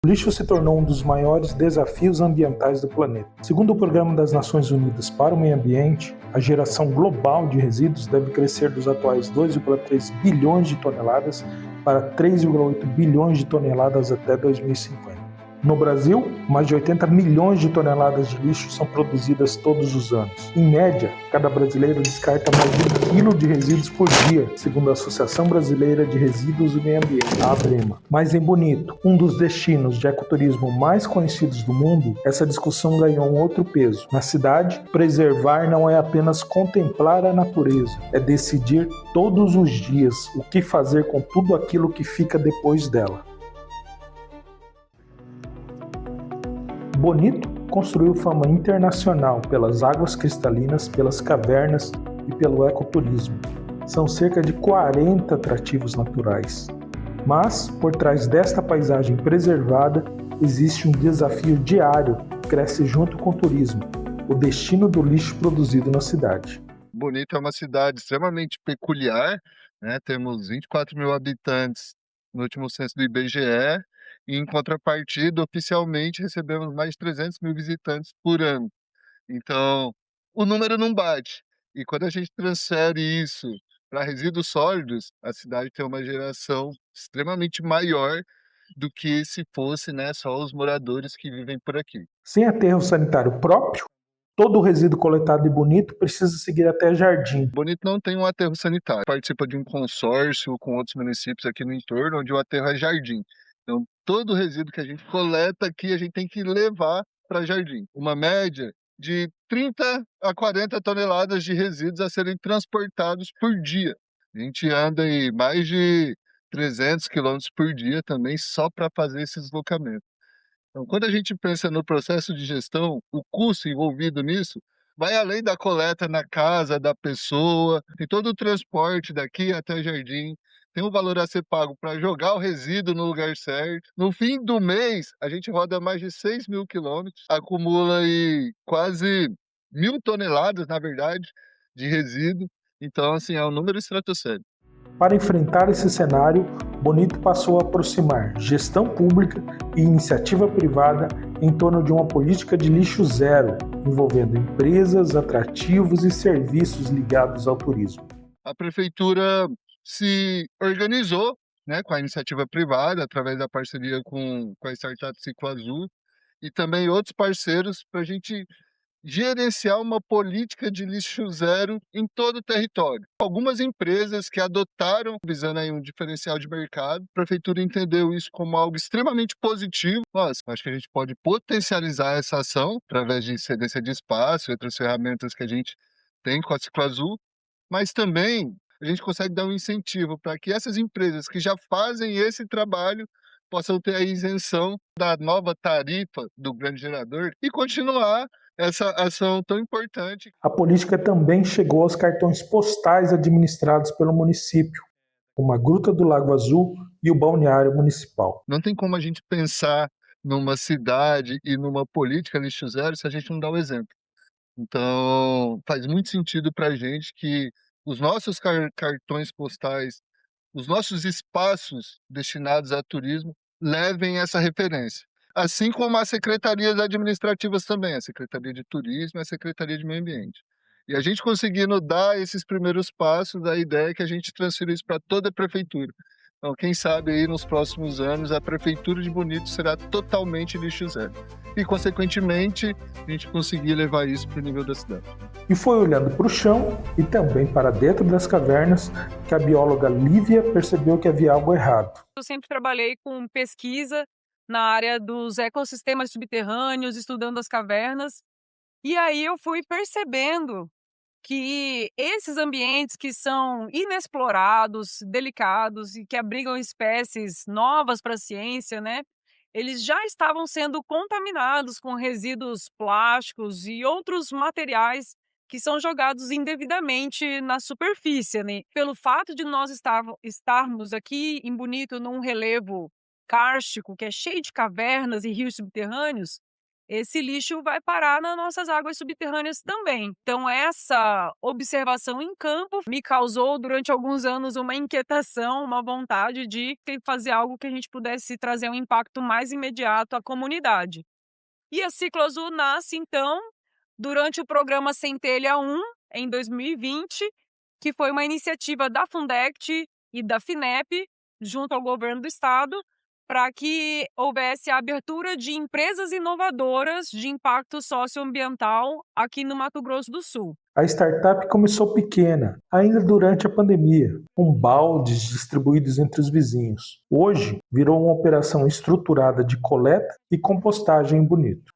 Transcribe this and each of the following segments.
lixo se tornou um dos maiores desafios ambientais do planeta. Segundo o Programa das Nações Unidas para o Meio Ambiente, a geração global de resíduos deve crescer dos atuais 2,3 bilhões de toneladas para 3,8 bilhões de toneladas até 2050. No Brasil, mais de 80 milhões de toneladas de lixo são produzidas todos os anos. Em média, cada brasileiro descarta mais de 1 quilo de resíduos por dia, segundo a Associação Brasileira de Resíduos e Meio Ambiente, a ABREMA. Mas em Bonito, um dos destinos de ecoturismo mais conhecidos do mundo, essa discussão ganhou um outro peso. Na cidade, preservar não é apenas contemplar a natureza, é decidir todos os dias o que fazer com tudo aquilo que fica depois dela. Bonito construiu fama internacional pelas águas cristalinas, pelas cavernas e pelo ecoturismo. São cerca de 40 atrativos naturais. Mas, por trás desta paisagem preservada, existe um desafio diário que cresce junto com o turismo: o destino do lixo produzido na cidade. Bonito é uma cidade extremamente peculiar, né? Temos 24 mil habitantes no último censo do IBGE, e em contrapartida, oficialmente, recebemos mais de 300 mil visitantes por ano. Então, o número não bate. E quando a gente transfere isso para resíduos sólidos, a cidade tem uma geração extremamente maior do que se fosse, né, só os moradores que vivem por aqui. Sem aterro sanitário próprio, todo o resíduo coletado em Bonito precisa seguir até Jardim. Bonito não tem um aterro sanitário. Participa de um consórcio com outros municípios aqui no entorno, onde o aterro é Jardim. Então, todo o resíduo que a gente coleta aqui, a gente tem que levar para Jardim. Uma média de 30 a 40 toneladas de resíduos a serem transportados por dia. A gente anda aí mais de 300 quilômetros por dia também só para fazer esse deslocamento. Então, quando a gente pensa no processo de gestão, o custo envolvido nisso vai além da coleta na casa da pessoa, tem todo o transporte daqui até o jardim, tem um valor a ser pago para jogar o resíduo no lugar certo. No fim do mês, a gente roda mais de 6 mil quilômetros, acumula aí quase 1.000 toneladas, na verdade, de resíduo. Então, assim, é um número estratosférico. Para enfrentar esse cenário, Bonito passou a aproximar gestão pública e iniciativa privada em torno de uma política de lixo zero, envolvendo empresas, atrativos e serviços ligados ao turismo. A prefeitura se organizou, né, com a iniciativa privada, através da parceria com a startup Ciclo Azul, e também outros parceiros, para a gente gerenciar uma política de lixo zero em todo o território. Algumas empresas que adotaram, visando aí um diferencial de mercado, a prefeitura entendeu isso como algo extremamente positivo. Nossa, acho que a gente pode potencializar essa ação através de cedência de espaço e outras ferramentas que a gente tem com a Ciclo Azul, mas também a gente consegue dar um incentivo para que essas empresas que já fazem esse trabalho possam ter a isenção da nova tarifa do grande gerador e continuar essa ação tão importante. A política também chegou aos cartões postais administrados pelo município, como a Gruta do Lago Azul e o Balneário Municipal. Não tem como a gente pensar numa cidade e numa política lixo zero se a gente não dá o exemplo. Então, faz muito sentido para a gente que os nossos cartões postais, os nossos espaços destinados a turismo levem essa referência. Assim como as secretarias administrativas também, a Secretaria de Turismo e a Secretaria de Meio Ambiente. E a gente conseguindo dar esses primeiros passos, a ideia é que a gente transfira isso para toda a prefeitura. Então, quem sabe aí nos próximos anos a prefeitura de Bonito será totalmente lixo zero. E, consequentemente, a gente conseguir levar isso para o nível da cidade. E foi olhando para o chão e também para dentro das cavernas que a bióloga Lívia percebeu que havia algo errado. Eu sempre trabalhei com pesquisa na área dos ecossistemas subterrâneos, estudando as cavernas, e aí eu fui percebendo que esses ambientes que são inexplorados, delicados e que abrigam espécies novas para a ciência, né? Eles já estavam sendo contaminados com resíduos plásticos e outros materiais que são jogados indevidamente na superfície, né? Pelo fato de nós estarmos aqui em Bonito num relevo kárstico que é cheio de cavernas e rios subterrâneos, esse lixo vai parar nas nossas águas subterrâneas também. Então, essa observação em campo me causou, durante alguns anos, uma inquietação, uma vontade de fazer algo que a gente pudesse trazer um impacto mais imediato à comunidade. E a Ciclo Azul nasce, então, durante o programa Centelha 1, em 2020, que foi uma iniciativa da Fundect e da FINEP, junto ao governo do estado, para que houvesse a abertura de empresas inovadoras de impacto socioambiental aqui no Mato Grosso do Sul. A startup começou pequena, ainda durante a pandemia, com baldes distribuídos entre os vizinhos. Hoje, virou uma operação estruturada de coleta e compostagem em Bonito.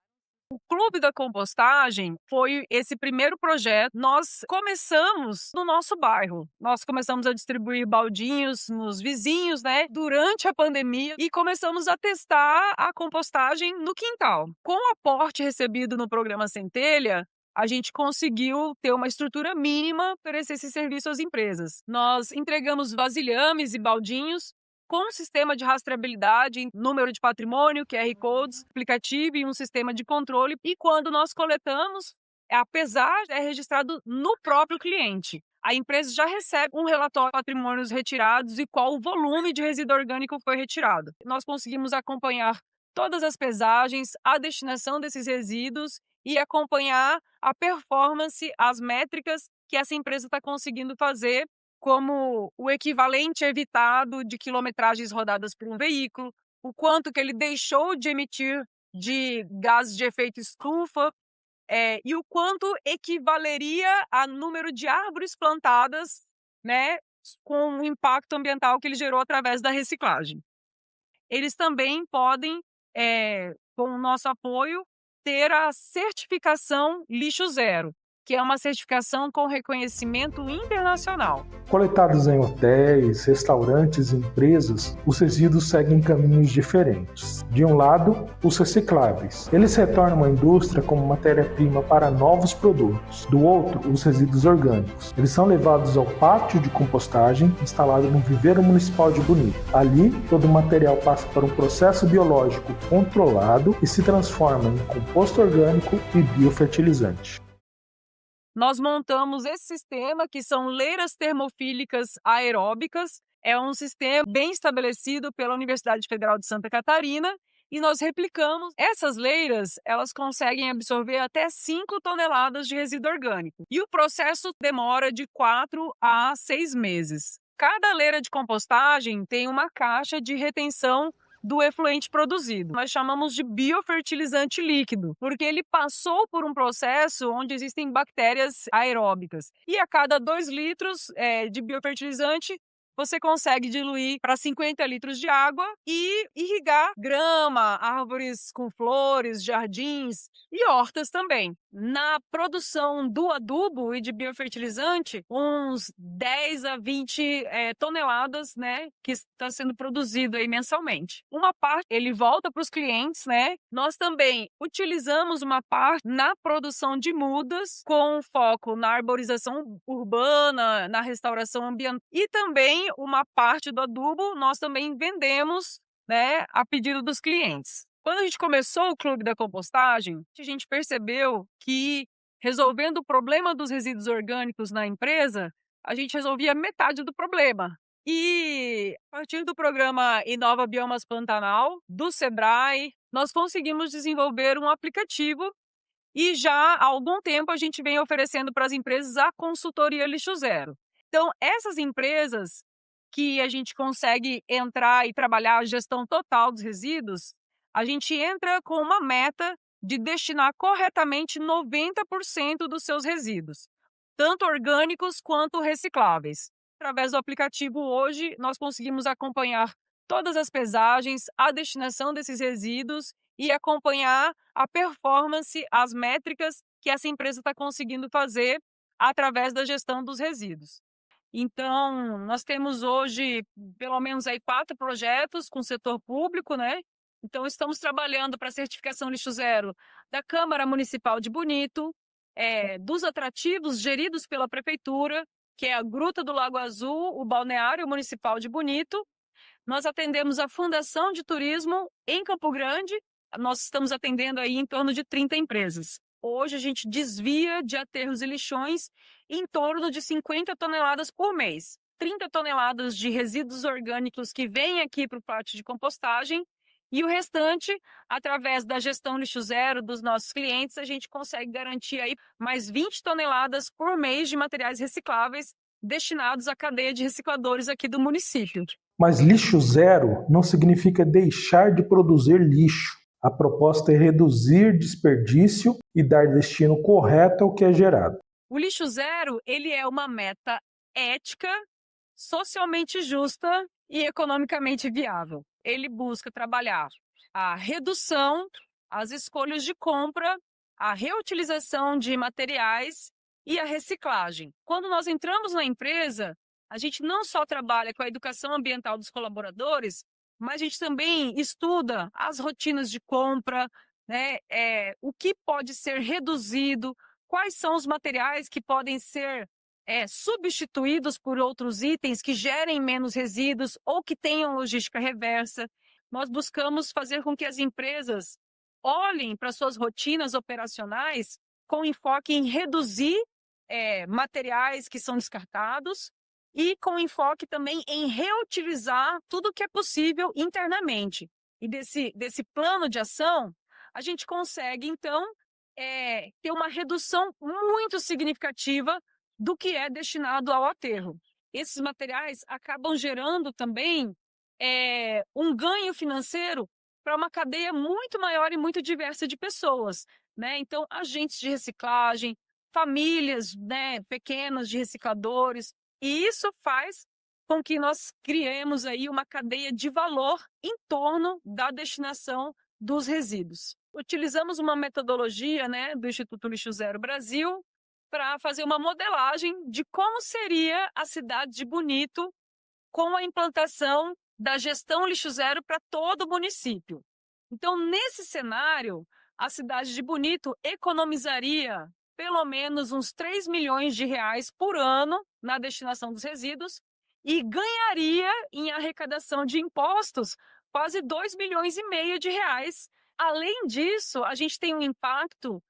O Clube da Compostagem foi esse primeiro projeto. Nós começamos no nosso bairro. Nós começamos a distribuir baldinhos nos vizinhos, né, durante a pandemia, e começamos a testar a compostagem no quintal. Com o aporte recebido no programa Centelha, a gente conseguiu ter uma estrutura mínima para oferecer esse serviço às empresas. Nós entregamos vasilhames e baldinhos com um sistema de rastreabilidade, número de patrimônio, QR Codes, aplicativo e um sistema de controle. E quando nós coletamos, apesar é registrado no próprio cliente. A empresa já recebe um relatório de patrimônios retirados e qual o volume de resíduo orgânico foi retirado. Nós conseguimos acompanhar todas as pesagens, a destinação desses resíduos e acompanhar a performance, as métricas que essa empresa está conseguindo fazer, como o equivalente evitado de quilometragens rodadas por um veículo, o quanto que ele deixou de emitir de gases de efeito estufa, e o quanto equivaleria a número de árvores plantadas, né, com o impacto ambiental que ele gerou através da reciclagem. Eles também podem, com o nosso apoio, ter a certificação Lixo Zero, que é uma certificação com reconhecimento internacional. Coletados em hotéis, restaurantes e empresas, os resíduos seguem caminhos diferentes. De um lado, os recicláveis. Eles retornam à indústria como matéria-prima para novos produtos. Do outro, os resíduos orgânicos. Eles são levados ao pátio de compostagem, instalado no viveiro municipal de Bonito. Ali, todo o material passa por um processo biológico controlado e se transforma em composto orgânico e biofertilizante. Nós montamos esse sistema, que são leiras termofílicas aeróbicas. É um sistema bem estabelecido pela Universidade Federal de Santa Catarina, e nós replicamos. Essas leiras, elas conseguem absorver até 5 toneladas de resíduo orgânico. E o processo demora de 4 a 6 meses. Cada leira de compostagem tem uma caixa de retenção do efluente produzido. Nós chamamos de biofertilizante líquido, porque ele passou por um processo onde existem bactérias aeróbicas. E a cada 2 litros de biofertilizante, você consegue diluir para 50 litros de água e irrigar grama, árvores com flores, jardins e hortas também. Na produção do adubo e de biofertilizante, uns 10 a 20 toneladas, né, que está sendo produzido aí mensalmente. Uma parte ele volta para os clientes, né? Nós também utilizamos uma parte na produção de mudas, com foco na arborização urbana, na restauração ambiental, e também uma parte do adubo nós também vendemos, né, a pedido dos clientes. Quando a gente começou o Clube da Compostagem, a gente percebeu que, resolvendo o problema dos resíduos orgânicos na empresa, a gente resolvia metade do problema. E, a partir do programa Inova Biomas Pantanal, do Sebrae, nós conseguimos desenvolver um aplicativo, e já há algum tempo a gente vem oferecendo para as empresas a consultoria Lixo Zero. Então, essas empresas que a gente consegue entrar e trabalhar a gestão total dos resíduos, a gente entra com uma meta de destinar corretamente 90% dos seus resíduos, tanto orgânicos quanto recicláveis. Através do aplicativo hoje, nós conseguimos acompanhar todas as pesagens, a destinação desses resíduos e acompanhar a performance, as métricas que essa empresa está conseguindo fazer através da gestão dos resíduos. Então, nós temos hoje pelo menos aí 4 projetos com o setor público, né? Então, estamos trabalhando para a certificação Lixo Zero da Câmara Municipal de Bonito, dos atrativos geridos pela Prefeitura, que é a Gruta do Lago Azul, o Balneário Municipal de Bonito. Nós atendemos a Fundação de Turismo em Campo Grande, nós estamos atendendo aí em torno de 30 empresas. Hoje a gente desvia de aterros e lixões em torno de 50 toneladas por mês. 30 toneladas de resíduos orgânicos que vêm aqui para o pátio de compostagem e o restante, através da gestão lixo zero dos nossos clientes, a gente consegue garantir aí mais 20 toneladas por mês de materiais recicláveis destinados à cadeia de recicladores aqui do município. Mas lixo zero não significa deixar de produzir lixo. A proposta é reduzir desperdício e dar destino correto ao que é gerado. O lixo zero, ele é uma meta ética, socialmente justa e economicamente viável. Ele busca trabalhar a redução, as escolhas de compra, a reutilização de materiais e a reciclagem. Quando nós entramos na empresa, a gente não só trabalha com a educação ambiental dos colaboradores, mas a gente também estuda as rotinas de compra, né? O que pode ser reduzido, quais são os materiais que podem ser substituídos por outros itens que gerem menos resíduos ou que tenham logística reversa. Nós buscamos fazer com que as empresas olhem para suas rotinas operacionais com enfoque em reduzir materiais que são descartados e com enfoque também em reutilizar tudo que é possível internamente. E desse plano de ação, a gente consegue, então, ter uma redução muito significativa do que é destinado ao aterro. Esses materiais acabam gerando também um ganho financeiro para uma cadeia muito maior e muito diversa de pessoas, né? Então, agentes de reciclagem, famílias, né, pequenas de recicladores, e isso faz com que nós criemos aí uma cadeia de valor em torno da destinação dos resíduos. Utilizamos uma metodologia, né, do Instituto Lixo Zero Brasil para fazer uma modelagem de como seria a cidade de Bonito com a implantação da gestão lixo zero para todo o município. Então, nesse cenário, a cidade de Bonito economizaria pelo menos uns 3 milhões de reais por ano na destinação dos resíduos e ganharia em arrecadação de impostos quase 2 milhões e meio de reais. Além disso, a gente tem um impacto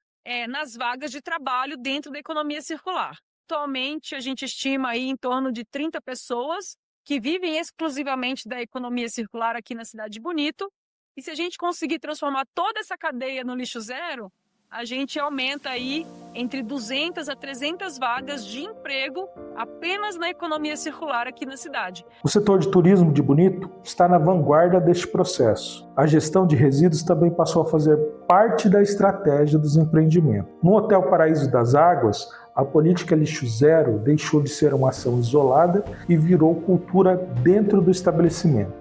nas vagas de trabalho dentro da economia circular. Atualmente, a gente estima aí em torno de 30 pessoas que vivem exclusivamente da economia circular aqui na cidade de Bonito. E se a gente conseguir transformar toda essa cadeia no lixo zero, a gente aumenta aí entre 200 a 300 vagas de emprego apenas na economia circular aqui na cidade. O setor de turismo de Bonito está na vanguarda deste processo. A gestão de resíduos também passou a fazer parte da estratégia dos empreendimentos. No Hotel Paraíso das Águas, a política lixo zero deixou de ser uma ação isolada e virou cultura dentro do estabelecimento.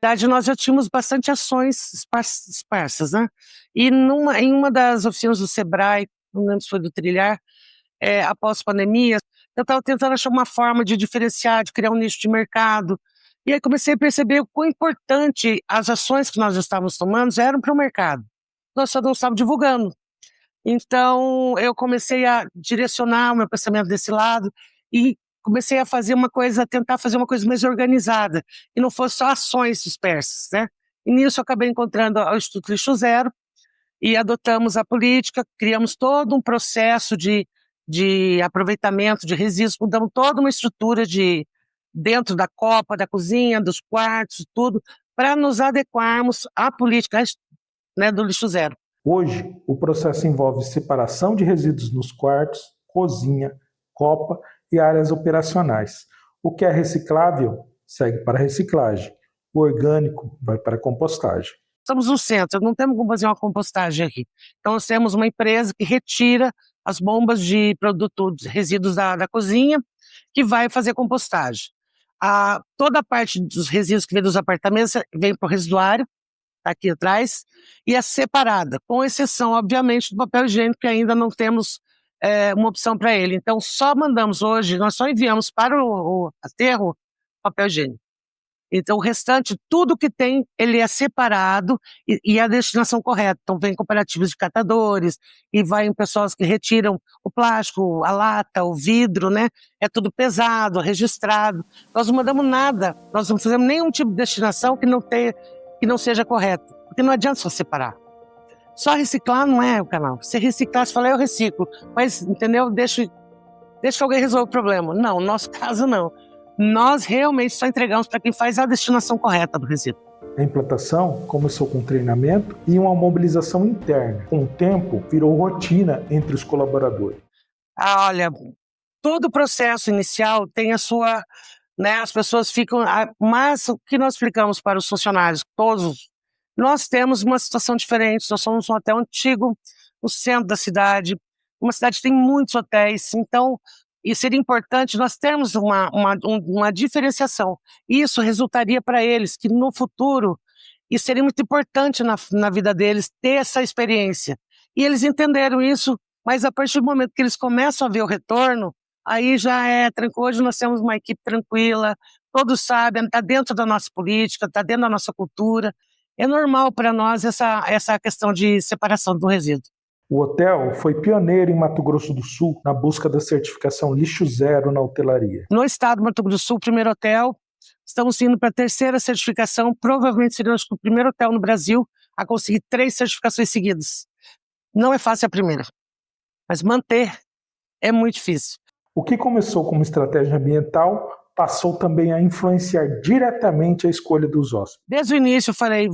Na verdade, nós já tínhamos bastante ações esparsas, né? E em uma das oficinas do Sebrae, não lembro se foi do Trilhar, após a pandemia, eu estava tentando achar uma forma de diferenciar, de criar um nicho de mercado. E aí comecei a perceber o quão importante as ações que nós estávamos tomando eram para o mercado. Nós só não estávamos divulgando. Então, eu comecei a direcionar o meu pensamento desse lado e comecei a fazer tentar fazer uma coisa mais organizada, e não fosse só ações dispersas, né? E nisso eu acabei encontrando o Instituto Lixo Zero e adotamos a política, criamos todo um processo de aproveitamento de resíduos, mudamos toda uma estrutura dentro da copa, da cozinha, dos quartos, tudo, para nos adequarmos à política, né, do lixo zero. Hoje, o processo envolve separação de resíduos nos quartos, cozinha, copa e áreas operacionais. O que é reciclável segue para a reciclagem. O orgânico vai para a compostagem. Estamos no centro, não temos como fazer uma compostagem aqui. Então, nós temos uma empresa que retira as bombas de produtos, resíduos da cozinha, que vai fazer compostagem. Toda a parte dos resíduos que vem dos apartamentos vem para o residuário, tá aqui atrás, e é separada, com exceção, obviamente, do papel higiênico, que ainda não temos uma opção para ele. Então, nós só enviamos para o aterro papel higiênico. Então, o restante, tudo que tem, ele é separado e é a destinação correta. Então, vem cooperativas de catadores e vai em pessoas que retiram o plástico, a lata, o vidro, né? É tudo pesado, registrado. Nós não mandamos nada, nós não fizemos nenhum tipo de destinação que não seja correto. Porque não adianta só separar. Só reciclar não é o canal. Se reciclar, você fala, eu reciclo. Mas, entendeu? Deixa alguém resolver o problema. Não, no nosso caso, não. Nós realmente só entregamos para quem faz a destinação correta do resíduo. A implantação começou com treinamento e uma mobilização interna. Com o tempo, virou rotina entre os colaboradores. Olha, todo o processo inicial tem a sua, né, as pessoas ficam, mas o que nós explicamos para os funcionários, todos, nós temos uma situação diferente, nós somos um hotel antigo, no centro da cidade, uma cidade que tem muitos hotéis, então, e seria importante nós termos uma diferenciação. Isso resultaria para eles que no futuro, isso seria muito importante na vida deles, ter essa experiência. E eles entenderam isso, mas a partir do momento que eles começam a ver o retorno, aí já é tranquilo. Hoje nós temos uma equipe tranquila, todos sabem, está dentro da nossa política, está dentro da nossa cultura. É normal para nós essa questão de separação do resíduo. O hotel foi pioneiro em Mato Grosso do Sul na busca da certificação lixo zero na hotelaria. No estado do Mato Grosso do Sul, primeiro hotel, estamos indo para a terceira certificação, provavelmente seremos o primeiro hotel no Brasil a conseguir 3 certificações seguidas. Não é fácil a primeira, mas manter é muito difícil. O que começou como estratégia ambiental passou também a influenciar diretamente a escolha dos hóspedes. Desde o início eu falei,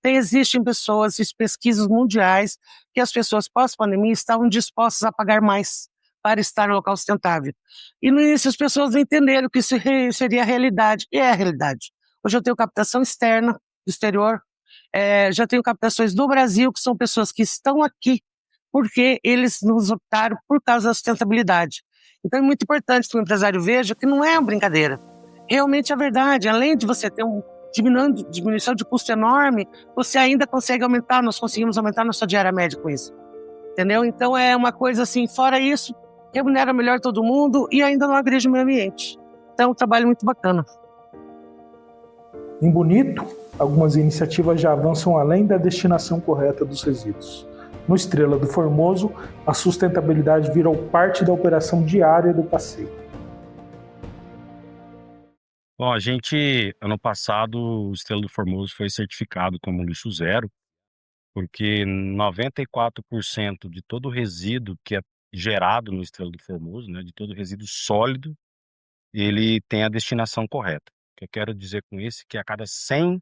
existem pessoas, pesquisas mundiais, que as pessoas pós-pandemia estavam dispostas a pagar mais para estar no local sustentável. E no início as pessoas não entenderam que isso seria a realidade, e é a realidade. Hoje eu tenho captação externa, do exterior, já tenho captações do Brasil, que são pessoas que estão aqui porque eles nos optaram por causa da sustentabilidade. Então é muito importante que o empresário veja que não é uma brincadeira. Realmente é verdade. Além de você ter diminuição de custo enorme, você ainda consegue aumentar, nós conseguimos aumentar nossa diária média com isso. Entendeu? Então é uma coisa assim, fora isso, remunera melhor todo mundo e ainda não agride o meio ambiente. Então é um trabalho muito bacana. Em Bonito, algumas iniciativas já avançam além da destinação correta dos resíduos. No Estrela do Formoso, a sustentabilidade virou parte da operação diária do passeio. Bom, ano passado, o Estrela do Formoso foi certificado como lixo zero, porque 94% de todo o resíduo que é gerado no Estrela do Formoso, né, de todo resíduo sólido, ele tem a destinação correta. O que eu quero dizer com isso é que a cada 100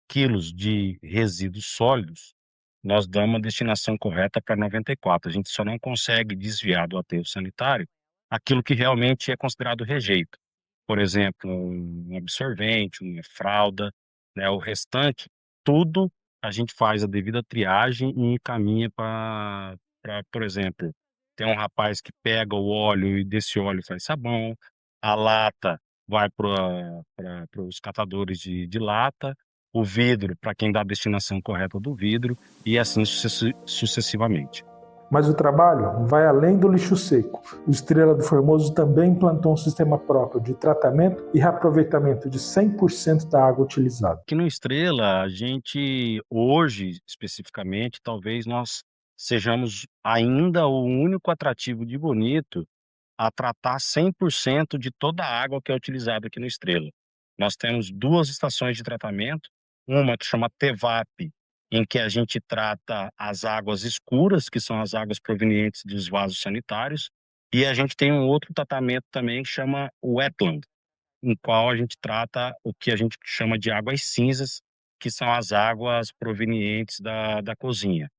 quilos de resíduos sólidos, nós damos a destinação correta para 94. A gente só não consegue desviar do aterro sanitário aquilo que realmente é considerado rejeito. Por exemplo, um absorvente, uma fralda, né? O restante, tudo a gente faz a devida triagem e encaminha para, por exemplo, tem um rapaz que pega o óleo e desse óleo faz sabão, a lata vai para os catadores de lata, o vidro para quem dá a destinação correta do vidro e assim sucessivamente. Mas o trabalho vai além do lixo seco. O Estrela do Formoso também implantou um sistema próprio de tratamento e reaproveitamento de 100% da água utilizada. Aqui no Estrela, a gente, hoje especificamente, talvez nós sejamos ainda o único atrativo de Bonito a tratar 100% de toda a água que é utilizada aqui no Estrela. Nós temos 2 estações de tratamento, uma que chama TEVAP, em que a gente trata as águas escuras, que são as águas provenientes dos vasos sanitários, e a gente tem um outro tratamento também que chama Wetland, em qual a gente trata o que a gente chama de águas cinzas, que são as águas provenientes da cozinha.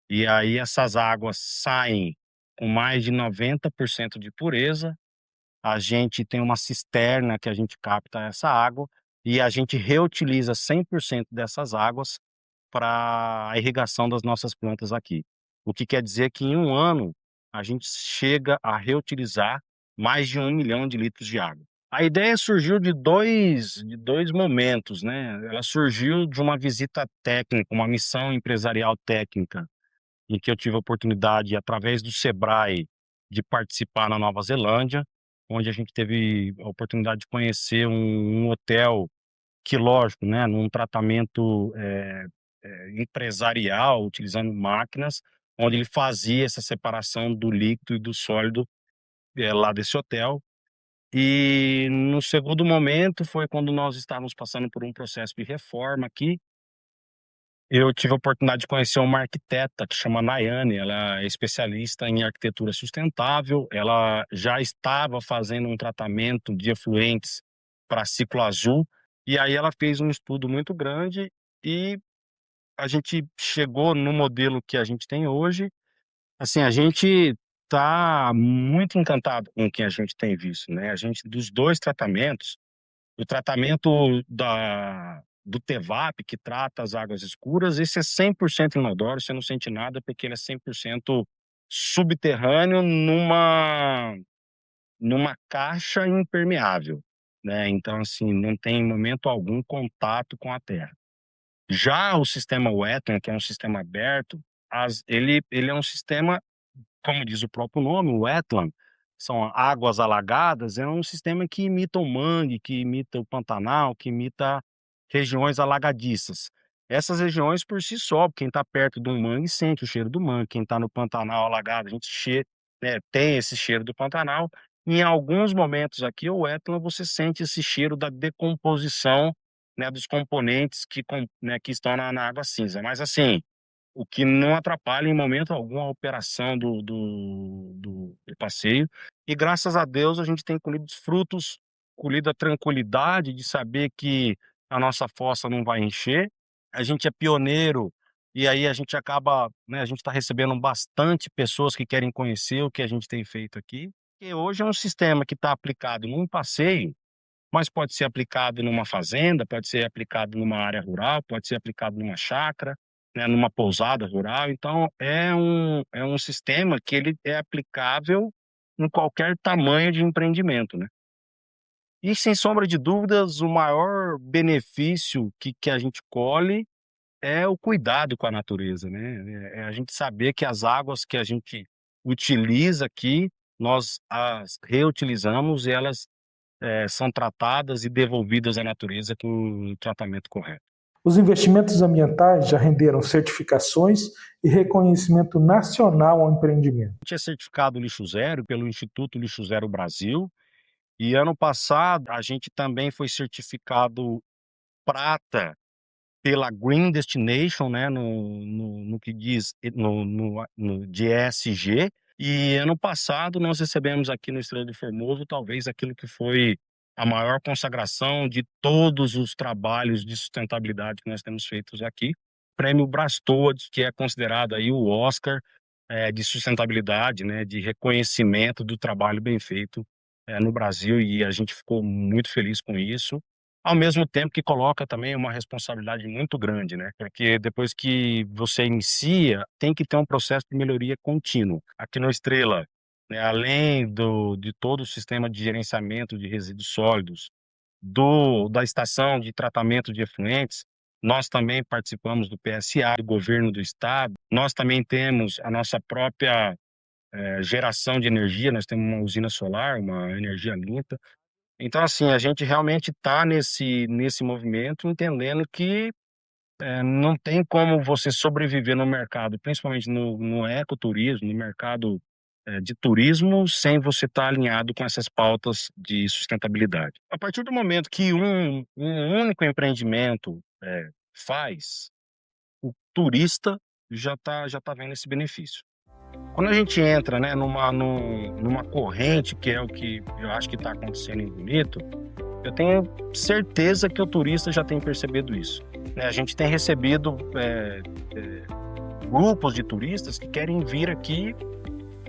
E aí essas águas saem com mais de 90% de pureza, a gente tem uma cisterna que a gente capta essa água e a gente reutiliza 100% dessas águas para a irrigação das nossas plantas aqui. O que quer dizer que em um ano a gente chega a reutilizar mais de 1 milhão de litros de água. A ideia surgiu de dois momentos, né? Ela surgiu de uma visita técnica, uma missão empresarial técnica, em que eu tive a oportunidade, através do Sebrae, de participar na Nova Zelândia, onde a gente teve a oportunidade de conhecer um hotel que, lógico, né, num tratamento empresarial, utilizando máquinas, onde ele fazia essa separação do líquido e do sólido lá desse hotel. E no segundo momento foi quando nós estávamos passando por um processo de reforma aqui, Eu tive a oportunidade de conhecer uma arquiteta que chama Nayane, ela é especialista em arquitetura sustentável, ela já estava fazendo um tratamento de efluentes para ciclo azul, e aí ela fez um estudo muito grande e a gente chegou no modelo que a gente tem hoje. Assim, a gente está muito encantado com o que a gente tem visto, né? A gente, dos dois tratamentos, o tratamento do TEVAP, que trata as águas escuras, esse é 100% inodoro, você não sente nada, porque ele é 100% subterrâneo numa caixa impermeável, né? Então, assim, não tem em momento algum contato com a terra. Já o sistema Wetland, que é um sistema aberto, ele é um sistema, como diz o próprio nome, o wetland, são águas alagadas, é um sistema que imita o mangue, que imita o Pantanal, que imita regiões alagadiças. Essas regiões por si só, quem está perto do mangue sente o cheiro do mangue, quem está no Pantanal alagado, a gente tem esse cheiro do Pantanal. Em alguns momentos aqui, o wetland, você sente esse cheiro da decomposição, né, dos componentes que estão na água cinza. Mas assim, o que não atrapalha em momento algum a operação do passeio. E graças a Deus a gente tem colhido os frutos, colhido a tranquilidade de saber que a nossa fossa não vai encher. A gente é pioneiro e aí a gente acaba, né, a gente está recebendo bastante pessoas que querem conhecer o que a gente tem feito aqui. E hoje é um sistema que está aplicado num passeio, mas pode ser aplicado numa fazenda, pode ser aplicado numa área rural, pode ser aplicado numa chácara, né, numa pousada rural. Então, é um sistema que ele é aplicável em qualquer tamanho de empreendimento, né? E, sem sombra de dúvidas, o maior benefício que a gente colhe é o cuidado com a natureza, né? É a gente saber que as águas que a gente utiliza aqui, nós as reutilizamos e elas são tratadas e devolvidas à natureza com o tratamento correto. Os investimentos ambientais já renderam certificações e reconhecimento nacional ao empreendimento. A gente é certificado lixo zero pelo Instituto Lixo Zero Brasil e ano passado a gente também foi certificado prata pela Green Destination, né, no que diz de ESG. E ano passado nós recebemos aqui no Estrela de Formoso talvez aquilo que foi a maior consagração de todos os trabalhos de sustentabilidade que nós temos feitos aqui, Prêmio Brás Towards, que é considerado aí o Oscar de sustentabilidade, né, de reconhecimento do trabalho bem feito no Brasil, e a gente ficou muito feliz com isso. Ao mesmo tempo que coloca também uma responsabilidade muito grande, né? Porque depois que você inicia, tem que ter um processo de melhoria contínuo. Aqui no Estrela, né, além de todo o sistema de gerenciamento de resíduos sólidos, da estação de tratamento de efluentes, nós também participamos do PSA, do governo do estado. Nós também temos a nossa própria geração de energia, nós temos uma usina solar, uma energia limpa. Então, assim, a gente realmente está nesse movimento, entendendo que não tem como você sobreviver no mercado, principalmente no ecoturismo, no mercado de turismo, sem você estar alinhado com essas pautas de sustentabilidade. A partir do momento que um único empreendimento faz, o turista já tá vendo esse benefício. Quando a gente entra, né, numa corrente, que é o que eu acho que está acontecendo em Bonito, eu tenho certeza que o turista já tem percebido isso, né? A gente tem recebido grupos de turistas que querem vir aqui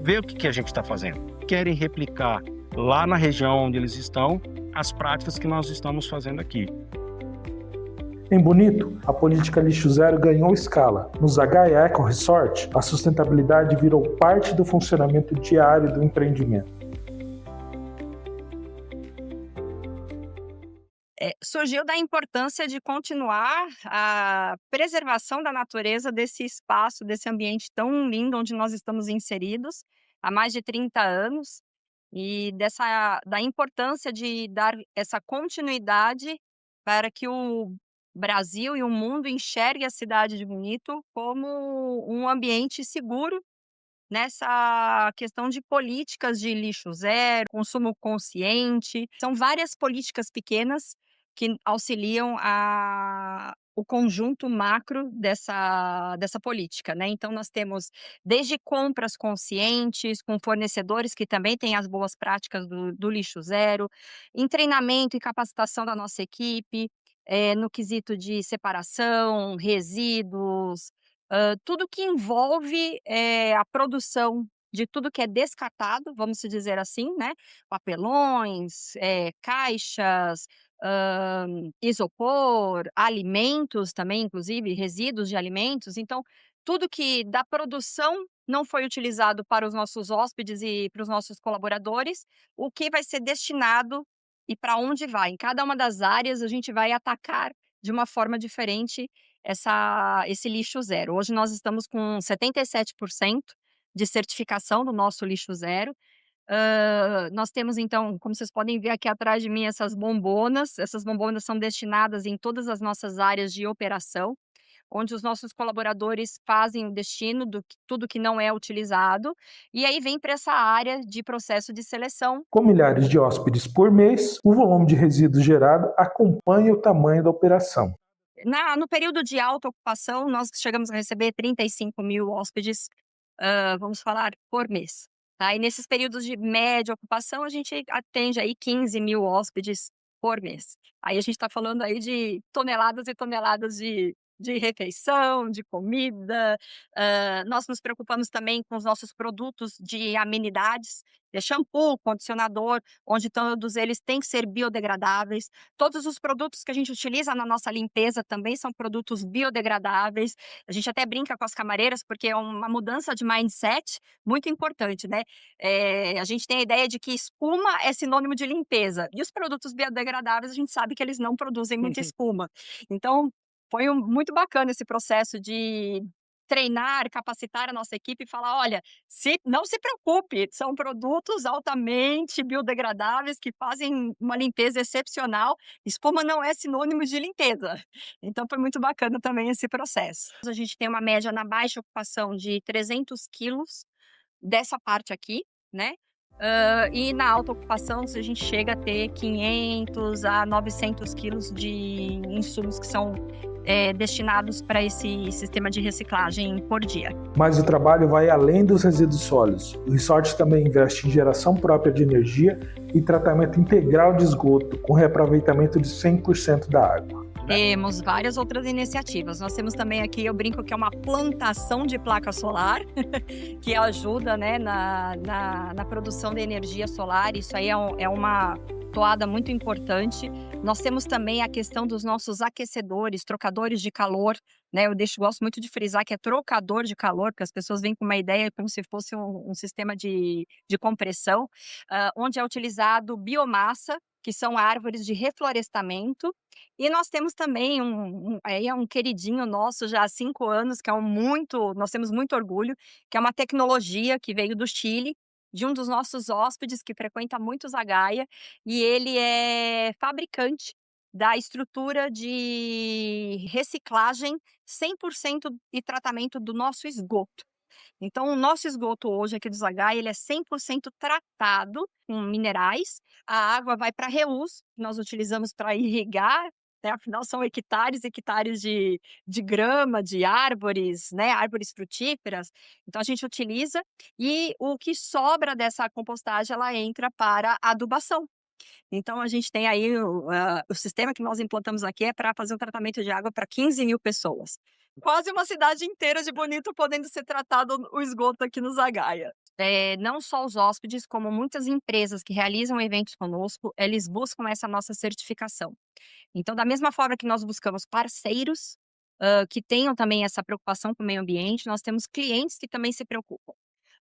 ver o que a gente está fazendo. Querem replicar lá na região onde eles estão as práticas que nós estamos fazendo aqui. Em Bonito, a política lixo zero ganhou escala. No Zagaia Eco Resort, a sustentabilidade virou parte do funcionamento diário do empreendimento. Surgiu da importância de continuar a preservação da natureza desse espaço, desse ambiente tão lindo onde nós estamos inseridos há mais de 30 anos, e da importância de dar essa continuidade para que o Brasil e o mundo enxergue a cidade de Bonito como um ambiente seguro nessa questão de políticas de lixo zero, consumo consciente. São várias políticas pequenas que auxiliam o conjunto macro dessa política, né. Então nós temos desde compras conscientes, com fornecedores que também têm as boas práticas do lixo zero, em treinamento e capacitação da nossa equipe, no quesito de separação, resíduos, tudo que envolve, a produção de tudo que é descartado, vamos se dizer assim, né, papelões, caixas, isopor, alimentos também, inclusive, resíduos de alimentos. Então, tudo que da produção não foi utilizado para os nossos hóspedes e para os nossos colaboradores, o que vai ser destinado e para onde vai. Em cada uma das áreas, a gente vai atacar de uma forma diferente esse lixo zero. Hoje nós estamos com 77% de certificação do nosso lixo zero. Nós temos então, como vocês podem ver aqui atrás de mim, essas bombonas são destinadas em todas as nossas áreas de operação, onde os nossos colaboradores fazem o destino tudo que não é utilizado, e aí vem para essa área de processo de seleção. Com milhares de hóspedes por mês, o volume de resíduos gerado acompanha o tamanho da operação. No período de alta ocupação, nós chegamos a receber 35.000 hóspedes, vamos falar, por mês, tá. E nesses períodos de média ocupação, a gente atende aí 15.000 hóspedes por mês. Aí a gente está falando aí de toneladas e toneladas de refeição, de comida. Nós nos preocupamos também com os nossos produtos de amenidades, shampoo, condicionador, onde todos eles têm que ser biodegradáveis. Todos os produtos que a gente utiliza na nossa limpeza também são produtos biodegradáveis. A gente até brinca com as camareiras, porque é uma mudança de mindset muito importante, né. A gente tem a ideia de que espuma é sinônimo de limpeza, e os produtos biodegradáveis, a gente sabe que eles não produzem muita espuma. Então, foi muito bacana esse processo de treinar, capacitar a nossa equipe e falar: "Olha, não se preocupe, são produtos altamente biodegradáveis que fazem uma limpeza excepcional, espuma não é sinônimo de limpeza". Então foi muito bacana também esse processo. A gente tem uma média na baixa ocupação de 300 quilos dessa parte aqui, né, e na alta ocupação a gente chega a ter 500 a 900 quilos de insumos que são destinados para esse sistema de reciclagem por dia. Mas o trabalho vai além dos resíduos sólidos. O resort também investe em geração própria de energia e tratamento integral de esgoto, com reaproveitamento de 100% da água. Temos várias outras iniciativas. Nós temos também aqui, eu brinco que é uma plantação de placa solar, que ajuda, né, na produção de energia solar. Isso aí é uma toada muito importante. Nós temos também a questão dos nossos aquecedores, trocadores de calor, né? Gosto muito de frisar que é trocador de calor, porque as pessoas vêm com uma ideia como se fosse um sistema de compressão, onde é utilizado biomassa, que são árvores de reflorestamento. E nós temos também um queridinho nosso já há 5 anos, que nós temos muito orgulho, que é uma tecnologia que veio do Chile, de um dos nossos hóspedes que frequenta muito Zagaia, e ele é fabricante da estrutura de reciclagem 100% e tratamento do nosso esgoto. Então, o nosso esgoto hoje aqui do Zagaia, ele é 100% tratado com minerais. A água vai para reuso, que nós utilizamos para irrigar, né, afinal são hectares e hectares de grama, de árvores, né, árvores frutíferas. Então a gente utiliza e o que sobra dessa compostagem, ela entra para adubação. Então a gente tem aí o sistema que nós implantamos aqui é para fazer um tratamento de água para 15.000 pessoas. Quase uma cidade inteira de Bonito podendo ser tratado o esgoto aqui no Zagaia. Não só os hóspedes, como muitas empresas que realizam eventos conosco, eles buscam essa nossa certificação. Então, da mesma forma que nós buscamos parceiros, que tenham também essa preocupação com o meio ambiente, nós temos clientes que também se preocupam.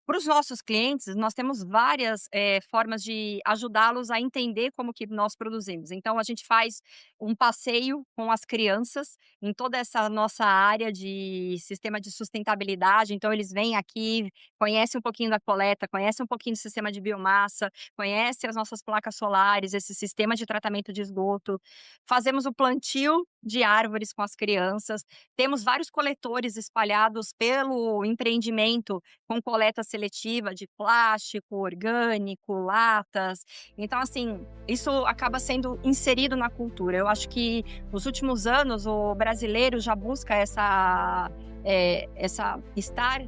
Para os nossos clientes, nós temos várias formas de ajudá-los a entender como que nós produzimos. Então, a gente faz um passeio com as crianças em toda essa nossa área de sistema de sustentabilidade. Então, eles vêm aqui, conhecem um pouquinho da coleta, conhecem um pouquinho do sistema de biomassa, conhecem as nossas placas solares, esse sistema de tratamento de esgoto. Fazemos o plantio de árvores com as crianças. Temos vários coletores espalhados pelo empreendimento com coleta seletiva de plástico, orgânico, latas. Então, assim, isso acaba sendo inserido na cultura. Eu acho que nos últimos anos o brasileiro já busca estar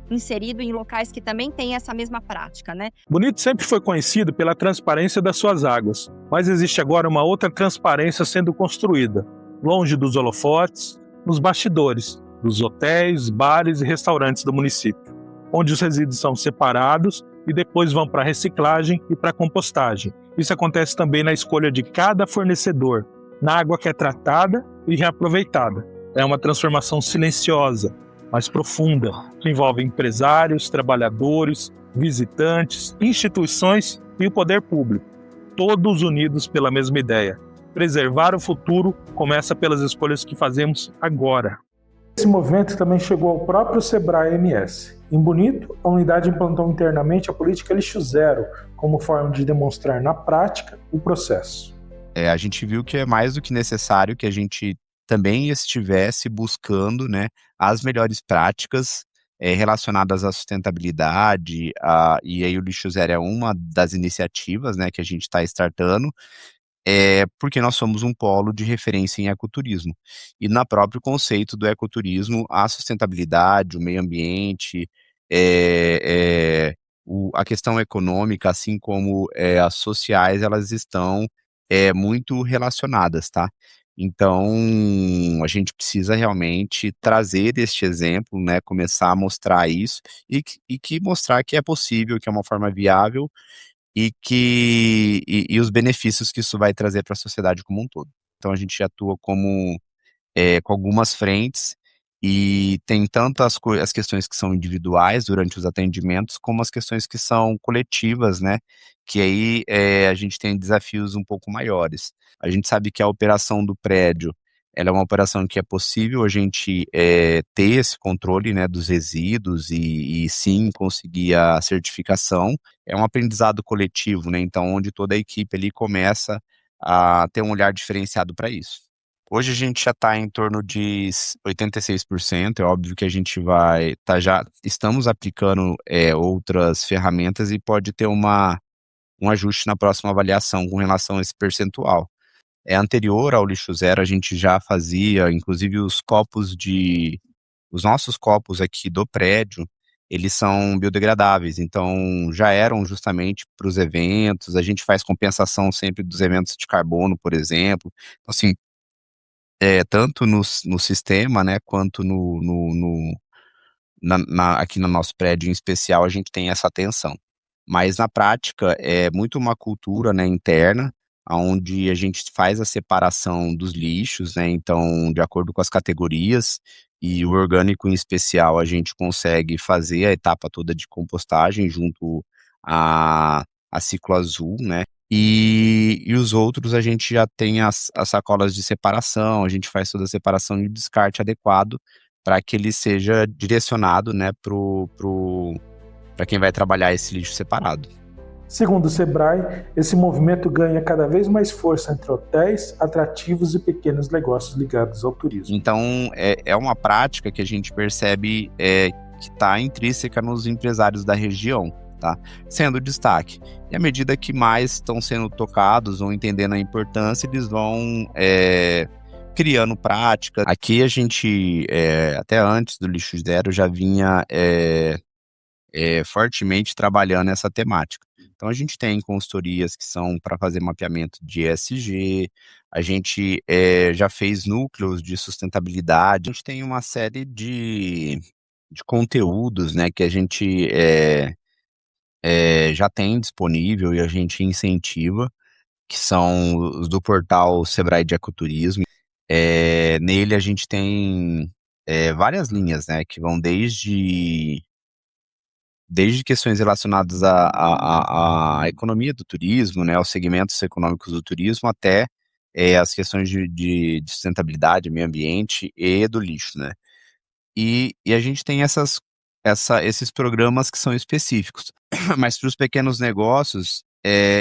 inserido em locais que também têm essa mesma prática, né? Bonito sempre foi conhecido pela transparência das suas águas, mas existe agora uma outra transparência sendo construída, longe dos holofotes, nos bastidores dos hotéis, bares e restaurantes do município, onde os resíduos são separados e depois vão para reciclagem e para compostagem. Isso acontece também na escolha de cada fornecedor, na água que é tratada e reaproveitada. É uma transformação silenciosa, mais profunda, que envolve empresários, trabalhadores, visitantes, instituições e o poder público, todos unidos pela mesma ideia. Preservar o futuro começa pelas escolhas que fazemos agora. Esse movimento também chegou ao próprio Sebrae MS. Em Bonito, a unidade implantou internamente a política lixo zero, como forma de demonstrar na prática o processo. A gente viu que é mais do que necessário que a gente também estivesse buscando, né, as melhores práticas relacionadas à sustentabilidade, e aí o lixo zero é uma das iniciativas, né, que a gente está startando, porque nós somos um polo de referência em ecoturismo. E no próprio conceito do ecoturismo, a sustentabilidade, o meio ambiente, a questão econômica, assim como as sociais, elas estão muito relacionadas, tá? Então, a gente precisa realmente trazer este exemplo, né, começar a mostrar isso e que mostrar que é possível, que é uma forma viável e os benefícios que isso vai trazer para a sociedade como um todo. Então, a gente atua com algumas frentes e tem tanto as questões que são individuais durante os atendimentos, como as questões que são coletivas, né? Que aí a gente tem desafios um pouco maiores. A gente sabe que a operação do prédio, ela é uma operação que é possível a gente ter esse controle, né, dos resíduos e sim conseguir a certificação. É um aprendizado coletivo, né? Então, onde toda a equipe ali começa a ter um olhar diferenciado para isso. Hoje a gente já está em torno de 86%, é óbvio que a gente já estamos aplicando outras ferramentas e pode ter um ajuste na próxima avaliação com relação a esse percentual. Anterior ao lixo zero, a gente já fazia, inclusive os nossos copos aqui do prédio, eles são biodegradáveis, então já eram justamente para os eventos, a gente faz compensação sempre dos eventos de carbono, por exemplo. Então, assim, tanto no sistema, né, quanto aqui no nosso prédio em especial, a gente tem essa atenção. Mas na prática é muito uma cultura, né, interna, onde a gente faz a separação dos lixos, né, então de acordo com as categorias, e o orgânico em especial a gente consegue fazer a etapa toda de compostagem junto a Ciclo Azul, né, e os outros a gente já tem as sacolas de separação, a gente faz toda a separação de descarte adequado para que ele seja direcionado, né, para quem vai trabalhar esse lixo separado. Segundo o Sebrae, esse movimento ganha cada vez mais força entre hotéis, atrativos e pequenos negócios ligados ao turismo. Então, é uma prática que a gente percebe que está intrínseca nos empresários da região, tá? Sendo destaque. E à medida que mais estão sendo tocados ou entendendo a importância, eles vão criando práticas. Aqui a gente, até antes do lixo zero, já vinha fortemente trabalhando essa temática. Então a gente tem consultorias que são para fazer mapeamento de ESG, a gente já fez núcleos de sustentabilidade, a gente tem uma série de conteúdos, né, que a gente já tem disponível e a gente incentiva, que são os do portal Sebrae de Ecoturismo. Nele a gente tem várias linhas, né, que vão desde questões relacionadas à economia do turismo, né, aos segmentos econômicos do turismo, até as questões de sustentabilidade, meio ambiente e do lixo, né. E a gente tem esses programas que são específicos. Mas para os pequenos negócios,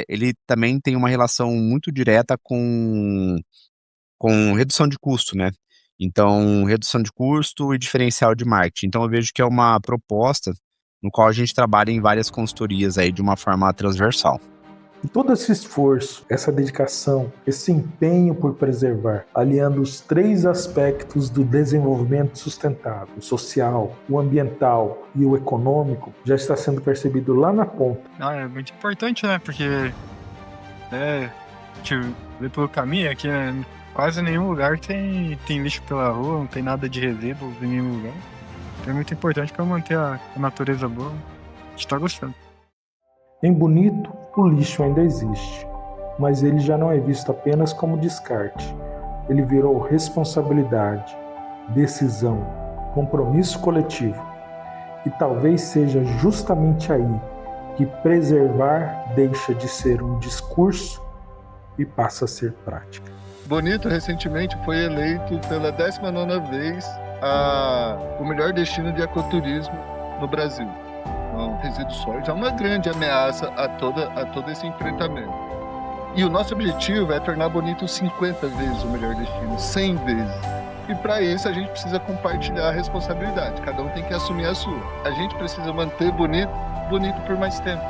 ele também tem uma relação muito direta com redução de custo, né. Então, redução de custo e diferencial de marketing. Então eu vejo que é uma proposta no qual a gente trabalha em várias consultorias aí de uma forma transversal. E todo esse esforço, essa dedicação, esse empenho por preservar, aliando os 3 aspectos do desenvolvimento sustentável, o social, o ambiental e o econômico, já está sendo percebido lá na ponta. É muito importante, né? Porque a gente vê pelo caminho aqui, né? Quase nenhum lugar tem lixo pela rua, não tem nada de resíduos em nenhum lugar. Então é muito importante para manter a natureza boa. A gente está gostando. Em Bonito, o lixo ainda existe, mas ele já não é visto apenas como descarte. Ele virou responsabilidade, decisão, compromisso coletivo. E talvez seja justamente aí que preservar deixa de ser um discurso e passa a ser prática. Bonito recentemente foi eleito pela 19ª vez o melhor destino de ecoturismo no Brasil. Então, resíduos sólidos é uma grande ameaça a todo esse enfrentamento. E o nosso objetivo é tornar Bonito 50 vezes o melhor destino, 100 vezes. E para isso a gente precisa compartilhar a responsabilidade, cada um tem que assumir a sua. A gente precisa manter bonito por mais tempo.